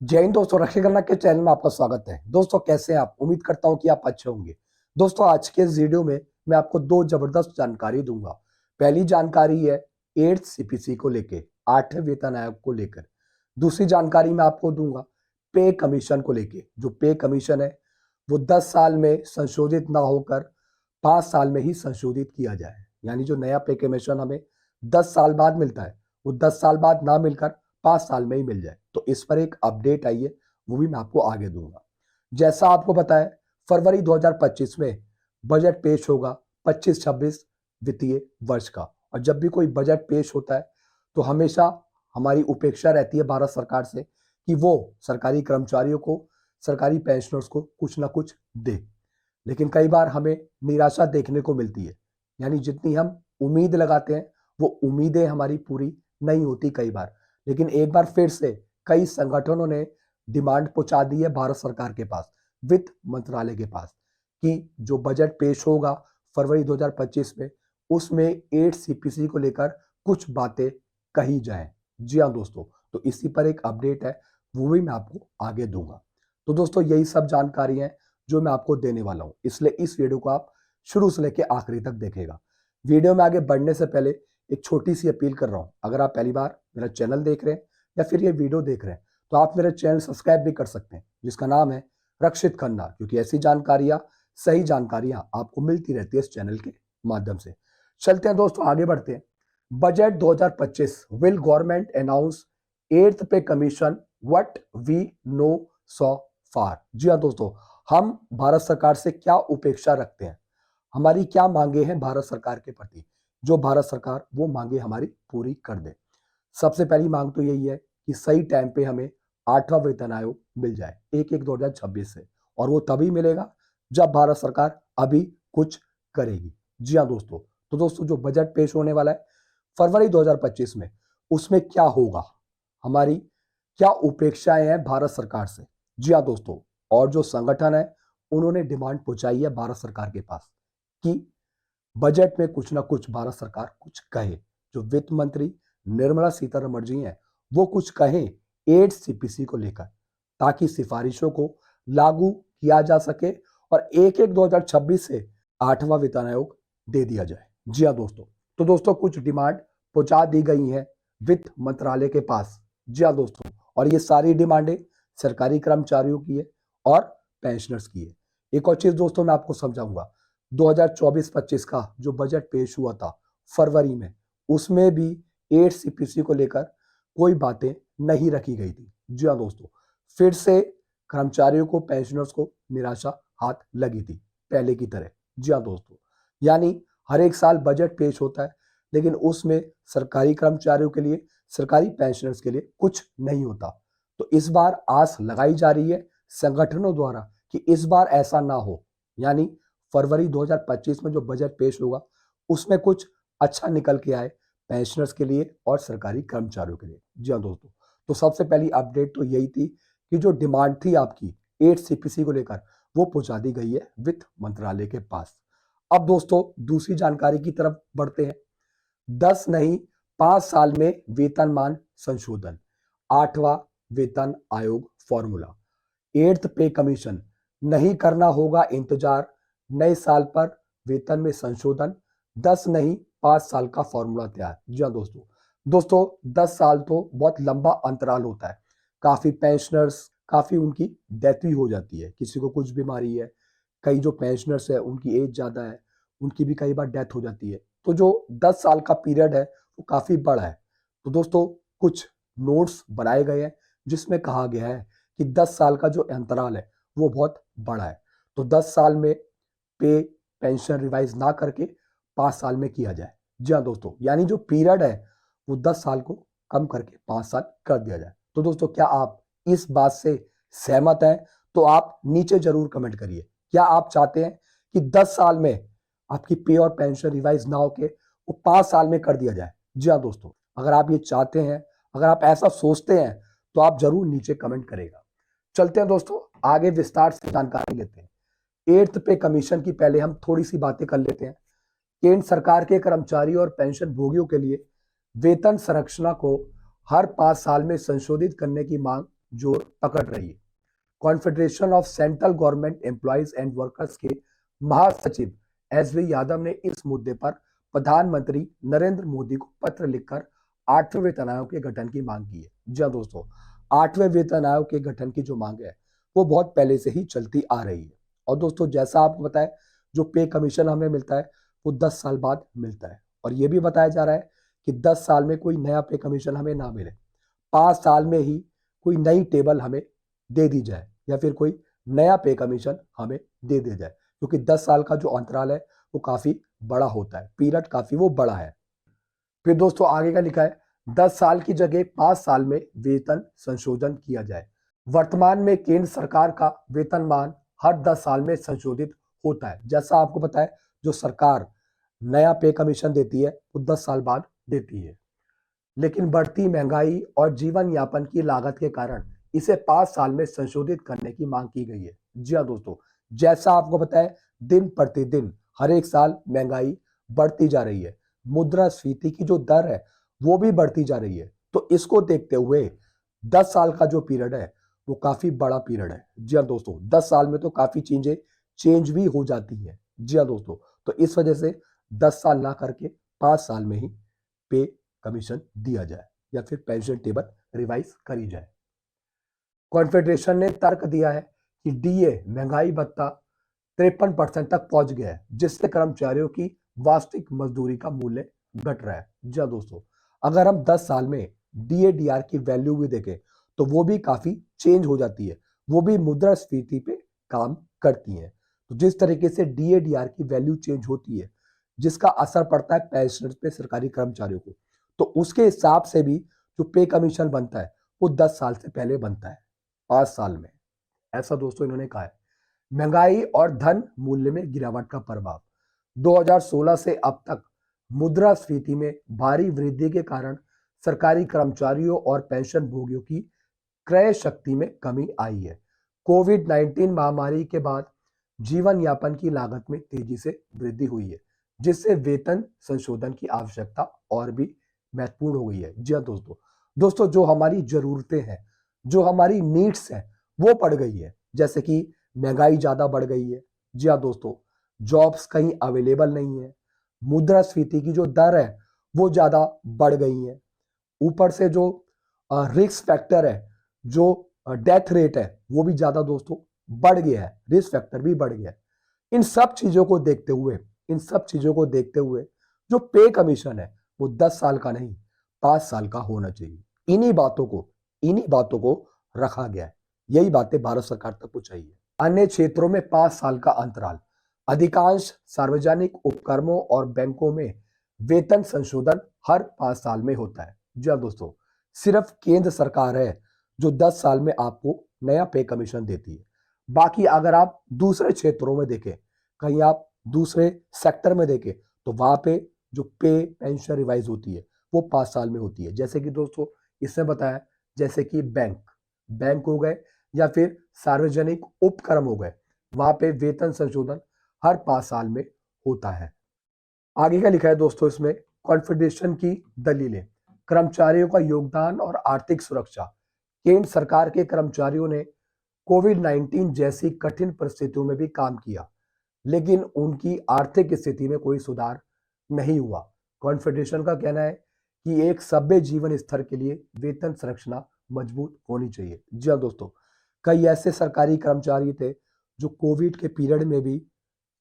जय हिंद दोस्तों, रक्षा गन्ना के चैनल में आपका स्वागत है। दोस्तों कैसे हैं आप? उम्मीद करता हूं कि आप अच्छे होंगे। दोस्तों आज के इस वीडियो में मैं आपको दो जबरदस्त जानकारी दूंगा। पहली जानकारी है 8th सीपीसी को लेके, 8वें वेतन आयोग को लेकर। दूसरी जानकारी मैं आपको दूंगा पे कमीशन को लेके। जो पे कमीशन है वो 10 साल में संशोधित ना होकर 5 साल में ही संशोधित किया जाए। यानी जो नया पे कमीशन हमें 10 साल बाद मिलता है वो 10 साल बाद ना मिलकर 5 साल में ही मिल जाए। तो इस पर एक अपडेट आई है, वो भी मैं आपको आगे दूंगा। जैसा आपको पता है, फरवरी 2025 में बजट पेश होगा 25-26 वित्तीय वर्ष का। और जब भी कोई बजट पेश होता है तो हमेशा हमारी उपेक्षा रहती है भारत सरकार से कि वो सरकारी कर्मचारियों को, सरकारी पेंशनर्स को कुछ ना कुछ दे। लेकिन कई बार हमें निराशा देखने को मिलती है। यानी जितनी हम उम्मीद लगाते हैं वो उम्मीदें हमारी पूरी नहीं होती कई बार। लेकिन एक बार फिर से कई संगठनों ने डिमांड पहुंचा दी है भारत सरकार के पास, वित्त मंत्रालय के पास, कि जो बजट पेश होगा फरवरी 2025 में, उसमें 8 सीपीसी को लेकर कुछ बातें कही जाएं। जी हाँ दोस्तों, तो इसी पर एक अपडेट है, वो भी मैं आपको आगे दूंगा। तो दोस्तों यही सब जानकारी है जो मैं आपको देने वाला हूं, इसलिए इस वीडियो को आप शुरू से लेकर आखिरी तक देखेगा। वीडियो में आगे बढ़ने से पहले एक छोटी सी अपील कर रहा हूं। अगर आप पहली बार मेरा चैनल देख रहे हैं या फिर ये वीडियो देख रहे हैं तो आप मेरा चैनल सब्सक्राइब भी कर सकते हैं, जिसका नाम है रक्षित खन्ना, क्योंकि ऐसी जानकारियां, सही जानकारियां आपको मिलती रहती है इस चैनल के माध्यम से। चलते हैं दोस्तों, आगे बढ़ते हैं। Budget 2025 will government announce 8th पे कमीशन व्हाट वी नो सो फार। जी हाँ दोस्तों, हम भारत सरकार से क्या उपेक्षा रखते हैं, हमारी क्या मांगे हैं भारत सरकार के प्रति, जो भारत सरकार वो मांगे हमारी पूरी कर दे। सबसे पहली मांग तो यही है कि सही टाइम पे हमें 8वां वेतन आयोग मिल जाए 1/1/2026 से। और वो तभी मिलेगा जब भारत सरकार अभी कुछ करेगी। जी हाँ दोस्तों, तो दोस्तों जो बजट पेश होने वाला है फरवरी 2025 में, उसमें क्या होगा, हमारी क्या उपेक्षाएं हैं भारत सरकार से। जी हाँ दोस्तों, और जो संगठन है उन्होंने डिमांड पहुंचाई है भारत सरकार के पास कि बजट में कुछ ना कुछ भारत सरकार कुछ कहे। जो वित्त मंत्री निर्मला सीतारमण जी हैं वो कुछ कहें 8 सीपीसी को लेकर, ताकि सिफारिशों को लागू किया जा सके और 1/1/2026 से 8वां वेतन आयोग दे दिया जाए। जी हाँ दोस्तों, तो दोस्तों कुछ डिमांड पहुंचा दी गई हैं वित्त मंत्रालय के पास। जी हाँ दोस्तों, और ये सारी डिमांडें सरकारी कर्मचारियों की है और पेंशनर्स की है। एक और चीज दोस्तों मैं आपको समझाऊंगा, 2024-25 का जो बजट पेश हुआ था फरवरी में, उसमें भी 8 सीपीसी को लेकर कोई बातें नहीं रखी गई थी। जी हाँ दोस्तों, फिर से कर्मचारियों को, पेंशनर्स को निराशा हाथ लगी थी पहले की तरह। जी हाँ दोस्तों, यानी हर एक साल बजट पेश होता है लेकिन उसमें सरकारी कर्मचारियों के लिए, सरकारी पेंशनर्स के लिए कुछ नहीं होता। तो इस बार आस लगाई जा रही है संगठनों द्वारा कि इस बार ऐसा ना हो। यानी फरवरी 2025 में जो बजट पेश होगा उसमें कुछ अच्छा निकल के आए पेंशनर्स के लिए और सरकारी कर्मचारियों के लिए। जी हाँ दोस्तों, तो सबसे पहली अपडेट तो यही थी कि जो डिमांड थी आपकी 8 सीपीसी को लेकर वो पहुंचा दी गई है वित्त मंत्रालय के पास। अब दोस्तों दूसरी जानकारी की तरफ बढ़ते हैं। 10 नहीं 5 साल में वेतनमान संशोधन, 8वां वेतन आयोग फॉर्मूला, 8th पे कमीशन, नहीं करना होगा इंतजार, नए साल पर वेतन में संशोधन, 10 नहीं 5 साल का फॉर्मूला तैयार। जी हाँ दोस्तों, दोस्तों 10 साल तो बहुत लंबा अंतराल होता है। काफी पेंशनर्स, काफी उनकी डेथ भी हो जाती है, किसी को कुछ बीमारी है, कई जो पेंशनर्स है उनकी एज ज्यादा है, उनकी भी कई बार डेथ हो जाती है। तो जो 10 साल का पीरियड है वो काफी बड़ा है। तो दोस्तों कुछ नोट्स बनाए गए हैं जिसमें कहा गया है कि 10 साल का जो अंतराल है वो बहुत बड़ा है। तो 10 साल में पे पेंशन रिवाइज ना करके 5 साल में किया जाए। जी हाँ दोस्तों, यानी जो पीरियड है वो 10 साल को कम करके 5 साल कर दिया जाए। तो दोस्तों क्या आप इस बात से सहमत हैं? तो आप नीचे जरूर कमेंट करिए। क्या आप चाहते हैं कि 10 साल में आपकी पे और पेंशन रिवाइज ना होके वो 5 साल में कर दिया जाए? जी हाँ दोस्तों, अगर आप ये चाहते हैं, अगर आप ऐसा सोचते हैं तो आप जरूर नीचे कमेंट करेगा। चलते हैं दोस्तों आगे, विस्तार से जानकारी लेते हैं। 8th पे कमीशन की पहले हम थोड़ी सी बातें कर लेते हैं। केंद्र सरकार के कर्मचारी और पेंशन भोगियों के लिए वेतन संरचना को हर 5 साल में संशोधित करने की मांग जोर पकड़ रही है। Confederation of central government employees and workers के महासचिव एसवी यादव ने इस मुद्दे पर प्रधानमंत्री नरेंद्र मोदी को पत्र लिखकर 8वें वेतन आयोग के गठन की मांग की है। जी हाँ दोस्तों, 8वें वेतन आयोग के गठन की जो मांग है वो बहुत पहले से ही चलती आ रही है। और दोस्तों, जैसा आपको बताया, जो पे कमीशन हमें मिलता है वो 10 साल बाद मिलता है। और ये भी बताया जा रहा है कि 10 साल में कोई नया पे कमीशन हमें ना मिले, 5 साल में ही कोई नई टेबल हमें दे दी जाए या फिर कोई नया पे कमीशन हमें दे दिया जाए, क्योंकि 10 साल का जो अंतराल है वो काफी बड़ा होता है, पीरियड काफी वो बड़ा है। फिर दोस्तों आगे का लिखा है 10 साल की जगह 5 साल में वेतन संशोधन किया जाए। वर्तमान में केंद्र सरकार का वेतनमान हर 10 साल में संशोधित होता है। जैसा आपको पता है, जो सरकार नया पे कमीशन देती है वो 10 साल बाद देती है, लेकिन बढ़ती महंगाई और जीवन यापन की लागत के कारण इसे 5 साल में संशोधित करने की मांग की गई है। जी हाँ दोस्तों, जैसा आपको पता है, दिन प्रतिदिन हर एक साल महंगाई बढ़ती जा रही है, मुद्रास्फीति की जो दर है वो भी बढ़ती जा रही है। तो इसको देखते हुए 10 साल का जो पीरियड है वो काफी बड़ा पीरियड है। जी हाँ दोस्तों, 10 साल में तो काफी चीजें चेंज भी हो जाती हैं। जी हाँ दोस्तों, तो इस वजह से 10 साल ना करके 5 साल में ही पे कमीशन दिया जाए या फिर पेंशन टेबल रिवाइज करी जाए। कॉन्फेडरेशन ने तर्क दिया है कि डीए महंगाई भत्ता 53% तक पहुंच गया है, जिससे कर्मचारियों की वास्तविक मजदूरी का मूल्य घट रहा है। जी हाँ दोस्तों, अगर हम 10 साल में डीए डीआर की वैल्यू भी देखें तो वो भी काफी चेंज हो जाती है, वो भी मुद्रास्फीति पे काम करती है। तो जिस तरीके से डीए डीआर की वैल्यू चेंज होती है, जिसका असर पड़ता है पेंशनर्स पे, सरकारी कर्मचारियों को, तो उसके हिसाब से भी जो पे कमीशन बनता है वो 10 साल से पहले बनता है, 5 साल में। ऐसा दोस्तों इन्होंने कहा है। महंगाई और धन मूल्य में गिरावट का प्रभाव। 2016 से अब तक मुद्रास्फीति में भारी वृद्धि के कारण सरकारी कर्मचारियों और पेंशन भोगियों की क्रय शक्ति में कमी आई है। कोविड-19 महामारी के बाद जीवन यापन की लागत में तेजी से वृद्धि हुई है, जिससे वेतन संशोधन की आवश्यकता और भी महत्वपूर्ण हो गई है। जी हाँ दोस्तों, जो हमारी जरूरतें हैं, जो हमारी नीड्स हैं, वो बढ़ गई है। जैसे कि महंगाई ज्यादा बढ़ गई है। जी हाँ दोस्तों, जॉब्स कहीं अवेलेबल नहीं है, मुद्रास्फीति की जो दर है वो ज्यादा बढ़ गई है, ऊपर से जो रिस्क फैक्टर है, जो डेथ रेट है वो भी ज्यादा दोस्तों बढ़ गया है, रिस्क फैक्टर भी बढ़ गया है। इन सब चीजों को देखते हुए, जो पे कमीशन है वो 10 साल का नहीं, 5 साल का होना चाहिए। इन्हीं बातों को रखा गया है। यही बातें भारत सरकार तक पहुंचाई है। अन्य क्षेत्रों में 5 साल का अंतराल। अधिकांश सार्वजनिक उपक्रमों और बैंकों में वेतन संशोधन हर 5 साल में होता है। जी हाँ दोस्तों, सिर्फ केंद्र सरकार है जो 10 साल में आपको नया पे कमीशन देती है। बाकी अगर आप दूसरे क्षेत्रों में देखें, कहीं आप दूसरे सेक्टर में देखें, तो वहां पे जो पे पेंशन रिवाइज होती है वो 5 साल में होती है। जैसे कि दोस्तों इसने बताया, जैसे कि बैंक हो गए या फिर सार्वजनिक उपक्रम हो गए, वहां पे वेतन संशोधन हर 5 साल में होता है। आगे का लिखा है दोस्तों इसमें, कॉन्फेडरेशन की दलीलें। कर्मचारियों का योगदान और आर्थिक सुरक्षा। केंद्र सरकार के कर्मचारियों ने कोविड-19 जैसी कठिन परिस्थितियों में भी काम किया, लेकिन उनकी आर्थिक स्थिति में कोई सुधार नहीं हुआ। कॉन्फेडरेशन का कहना है कि एक सभ्य जीवन स्तर के लिए वेतन संरचना मजबूत होनी चाहिए। जी हाँ दोस्तों, कई ऐसे सरकारी कर्मचारी थे जो कोविड के पीरियड में भी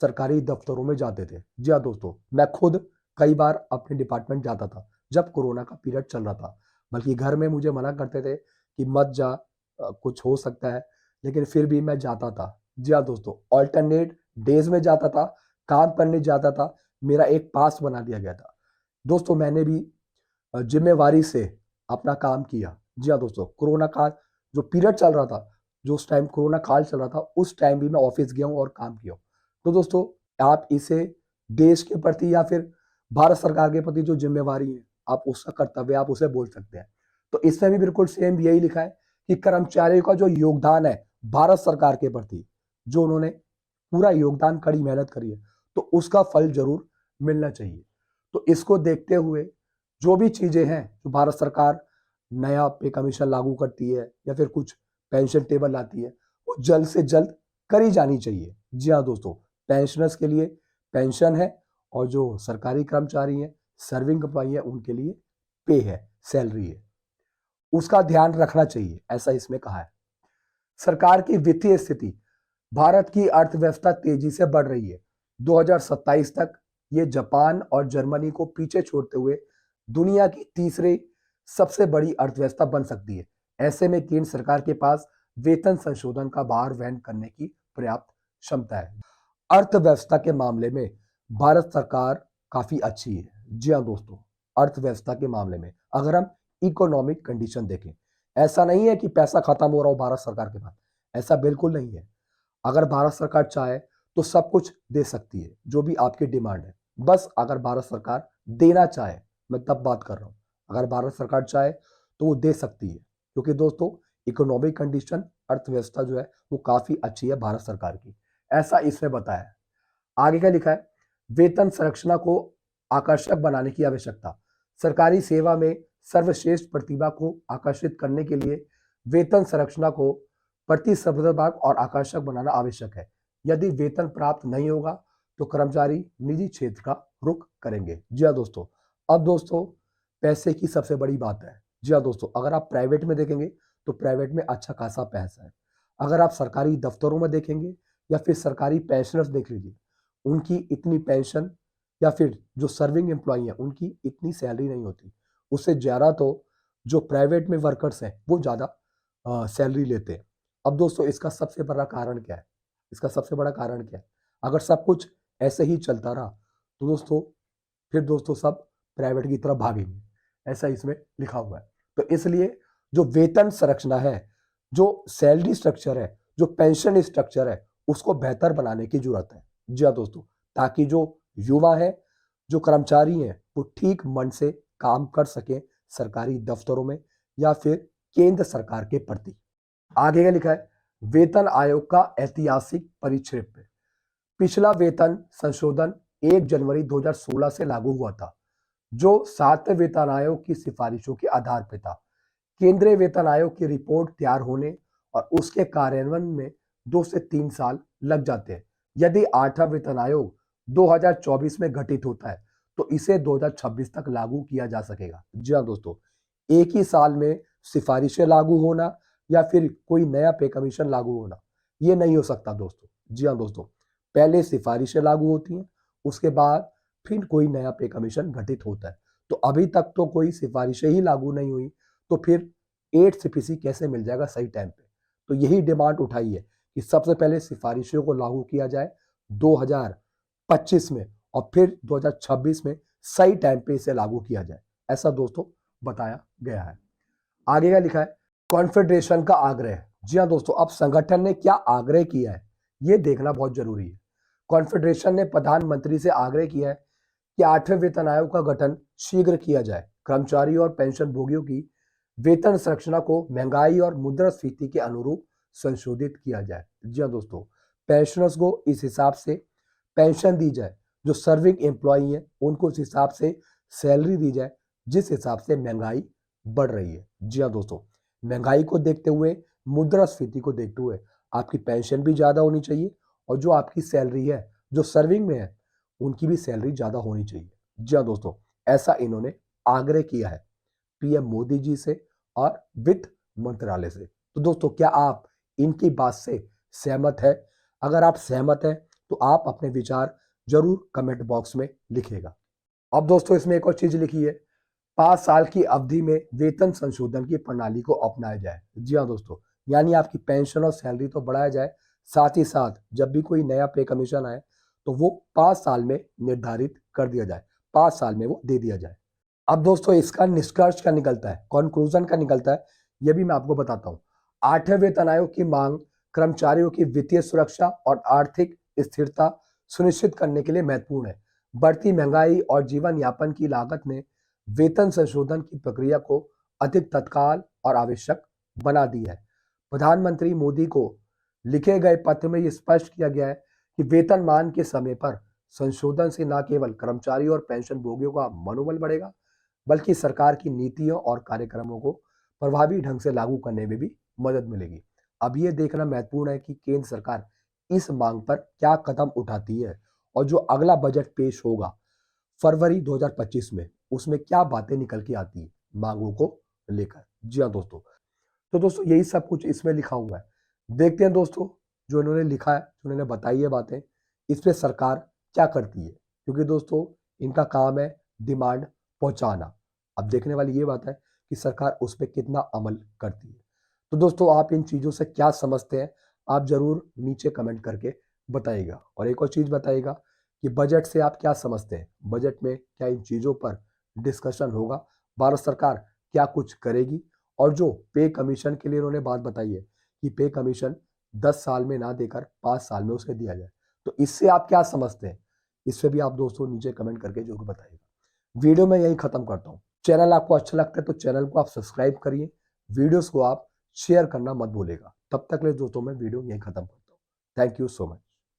सरकारी दफ्तरों में जाते थे। जी हाँ दोस्तों, मैं खुद कई बार अपने डिपार्टमेंट जाता था जब कोरोना का पीरियड चल रहा था, बल्कि घर में मुझे मना करते थे कि मत जा, कुछ हो सकता है, लेकिन फिर भी मैं जाता था। जी हाँ दोस्तों, ऑल्टरनेट डेज में जाता था, काम करने जाता था, मेरा एक पास बना दिया गया था। दोस्तों मैंने भी जिम्मेवारी से अपना काम किया। जी हाँ दोस्तों, कोरोना काल जो पीरियड चल रहा था, जो उस टाइम कोरोना काल चल रहा था, उस टाइम भी मैं ऑफिस गया हूँ और काम किया हूँ। तो दोस्तों आप इसे देश के प्रति या फिर भारत सरकार के प्रति जो जिम्मेवारी है, आप उसका कर्तव्य आप उसे बोल सकते हैं। तो इसमें भी बिल्कुल सेम यही लिखा है कि कर्मचारियों का जो योगदान है भारत सरकार के प्रति, जो उन्होंने पूरा योगदान, कड़ी मेहनत करी है, तो उसका फल जरूर मिलना चाहिए। तो इसको देखते हुए जो भी चीजें हैं जो भारत सरकार नया पे कमीशन लागू करती है या फिर कुछ पेंशन टेबल लाती है, वो जल्द से जल्द करी जानी चाहिए। जी हाँ दोस्तों, पेंशनर्स के लिए पेंशन है और जो सरकारी कर्मचारी हैं, सर्विंग एम्प्लॉई है, उनके लिए पे है, सैलरी है, उसका ध्यान रखना चाहिए, ऐसा इसमें कहा है। सरकार की वित्तीय स्थिति, भारत की अर्थव्यवस्था तेजी से बढ़ रही है। 2027 तक ये जापान और जर्मनी को पीछे छोड़ते हुए दुनिया की तीसरी सबसे बड़ी अर्थव्यवस्था बन सकती है। ऐसे में केंद्र सरकार के पास वेतन संशोधन का भार वहन करने की पर्याप्त क्षमता है। अर्थव्यवस्था के मामले में भारत सरकार काफी अच्छी है। जी हाँ दोस्तों, अर्थव्यवस्था के मामले में अगर हम इकोनॉमिक कंडीशन देखें, ऐसा नहीं है कि पैसा खत्म हो रहा हो भारत सरकार के पास, ऐसा बिल्कुल नहीं है। अगर भारत सरकार चाहे तो सब कुछ दे सकती है, जो भी आपकी डिमांड है। बस अगर भारत सरकार देना चाहे, मैं तब बात कर रहा हूँ, अगर भारत सरकार चाहे तो वो दे सकती है, क्योंकि दोस्तों इकोनॉमिक कंडीशन, अर्थव्यवस्था जो है वो काफी अच्छी है भारत सरकार की, ऐसा इसमें बताया है। आगे क्या लिखा है, वेतन संरचना को आकर्षक बनाने की आवश्यकता, सरकारी सेवा में सर्वश्रेष्ठ प्रतिभा को आकर्षित करने के लिए वेतन संरचना को प्रतिस्पर्धात्मक और आकर्षक बनाना आवश्यक है। यदि वेतन प्राप्त नहीं होगा तो कर्मचारी निजी क्षेत्र का रुख करेंगे। जी हाँ दोस्तों, अब दोस्तों पैसे की सबसे बड़ी बात है। जी हाँ दोस्तों, अगर आप प्राइवेट में देखेंगे तो प्राइवेट में अच्छा खासा पैसा है। अगर आप सरकारी दफ्तरों में देखेंगे या फिर सरकारी पेंशनर्स देख लीजिए, उनकी इतनी पेंशन या फिर जो सर्विंग एम्प्लॉई हैं उनकी इतनी सैलरी नहीं होती। उससे ज़्यादा तो जो प्राइवेट में वर्कर्स हैं वो ज़्यादा सैलरी लेते हैं। अब दोस्तों इसका सबसे बड़ा कारण क्या है? इसका सबसे बड़ा कारण क्या है? अगर सब कुछ ऐसे ही चलता रहा तो दोस्तों फिर दोस्तों सब प्राइवेट की तरफ भागेंगे, ऐसा इसमें लिखा हुआ है। तो इसलिए जो वेतन संरचना है, जो सैलरी स्ट्रक्चर है, जो पेंशन स्ट्रक्चर है, उसको बेहतर बनाने की जरूरत है। जी हाँ दोस्तों, ताकि जो युवा है, जो कर्मचारी हैं, वो ठीक मन से काम कर सकें सरकारी दफ्तरों में या फिर केंद्र सरकार के प्रति। आगे क्या लिखा है, वेतन आयोग का ऐतिहासिक परिक्षेप। पिछला वेतन संशोधन 1 जनवरी 2016 से लागू हुआ था, जो 7वें वेतन आयोग की सिफारिशों के आधार पर था। केंद्रीय वेतन आयोग की रिपोर्ट तैयार होने और उसके कार्यान्वयन में 2 से 3 साल लग जाते हैं। यदि 8वां वेतन आयोग 2024 में गठित होता है तो इसे 2026 तक लागू किया जा सकेगा। जी हाँ दोस्तों, एक ही साल में सिफारिशें लागू होना या फिर कोई नया पे कमीशन लागू होना, ये नहीं हो सकता दोस्तों। जी हाँ दोस्तों, पहले सिफारिशें लागू होती हैं, उसके बाद फिर कोई नया पे कमीशन गठित होता है। तो अभी तक तो कोई सिफारिशें ही लागू नहीं हुई, तो फिर 8 सीपीसी कैसे मिल जाएगा सही टाइम पे? तो यही डिमांड उठाई है कि सबसे पहले सिफारिशों को लागू किया जाए 2025 में और फिर 2026 में सही टाइम पे इसे लागू किया जाए, ऐसा दोस्तों बताया गया है। आगे क्या लिखा है, कॉन्फेडरेशन का आग्रह। जी हाँ दोस्तों, अब संगठन ने क्या आग्रह किया है ये देखना बहुत जरूरी है। कॉन्फेडरेशन ने प्रधानमंत्री से आग्रह किया है कि 8वें वेतन आयोग का गठन शीघ्र किया जाए, कर्मचारियों और पेंशन भोगियों की वेतन संरचना को महंगाई और मुद्रास्फीति के अनुरूप संशोधित किया जाए। जी हाँ दोस्तों, पेंशनर्स को इस हिसाब से पेंशन दी जाए, जो सर्विंग एम्प्लॉई हैं उनको उस हिसाब से सैलरी दी जाए जिस हिसाब से महंगाई बढ़ रही है। जी हाँ दोस्तों, महंगाई को देखते हुए, मुद्रास्फीति को देखते हुए आपकी पेंशन भी ज्यादा होनी चाहिए और जो आपकी सैलरी है, जो सर्विंग में है, उनकी भी सैलरी ज्यादा होनी चाहिए। जी हाँ दोस्तों, ऐसा इन्होंने आग्रह किया है पीएम मोदी जी से और वित्त मंत्रालय से। तो दोस्तों क्या आप इनकी बात से सहमत है? अगर आप सहमत हैं तो आप अपने विचार जरूर कमेंट बॉक्स में लिखिएगा। अब दोस्तों इसमें एक और चीज लिखी है, 5 साल की अवधि में वेतन संशोधन की प्रणाली को अपनाया जाए। जी हाँ दोस्तों, यानी आपकी पेंशन और सैलरी तो बढ़ाया जाए, साथ ही साथ जब भी कोई नया पे कमीशन आए तो वो 5 साल में निर्धारित कर दिया जाए, 5 साल में वो दे दिया जाए। अब दोस्तों इसका निष्कर्ष क्या निकलता है, कंक्लूजन क्या निकलता है, ये भी मैं आपको बताता हूँ। 8वें वेतन आयोग की मांग कर्मचारियों की वित्तीय सुरक्षा और आर्थिक स्थिरता सुनिश्चित करने के लिए महत्वपूर्ण है। बढ़ती महंगाई और जीवन यापन की लागत ने वेतन संशोधन की प्रक्रिया को अधिक तत्काल और आवश्यक बना दी है। प्रधानमंत्री मोदी को लिखे गए पत्र में यह स्पष्ट किया गया है कि वेतनमान के समय पर संशोधन से न केवल कर्मचारियों और पेंशन भोगियों का मनोबल बढ़ेगा, बल्कि सरकार की नीतियों और कार्यक्रमों को प्रभावी ढंग से लागू करने में भी मदद मिलेगी। अब ये देखना महत्वपूर्ण है कि केंद्र सरकार इस मांग पर क्या कदम उठाती है और जो अगला बजट पेश होगा फरवरी 2025 में, उसमें क्या बातें निकल के आती है मांगों को लेकर। जी हाँ दोस्तों, तो दोस्तों यही सब कुछ इसमें लिखा हुआ है। देखते हैं दोस्तों, जो इन्होंने लिखा है, जो इन्होंने बताई है बातें, इस पे सरकार क्या करती है, क्योंकि दोस्तों इनका काम है डिमांड पहुंचाना। अब देखने वाली ये बात है कि सरकार उस पर कितना अमल करती है। तो दोस्तों आप इन चीज़ों से क्या समझते हैं, आप जरूर नीचे कमेंट करके बताइएगा। और एक और चीज़ बताइएगा कि बजट से आप क्या समझते हैं, बजट में क्या इन चीज़ों पर डिस्कशन होगा, भारत सरकार क्या कुछ करेगी। और जो पे कमीशन के लिए उन्होंने बात बताई है कि पे कमीशन 10 साल में ना देकर 5 साल में उसे दिया जाए, तो इससे आप क्या समझते हैं, इससे भी आप दोस्तों नीचे कमेंट करके जरूर बताइएगा। वीडियो में यही खत्म करता हूँ। चैनल आपको अच्छा लगता है तो चैनल को आप सब्सक्राइब करिए, वीडियोस को आप शेयर करना मत भूलेगा। तब तक ले दोस्तों मैं वीडियो यही खत्म करता हूँ। Thank you so much.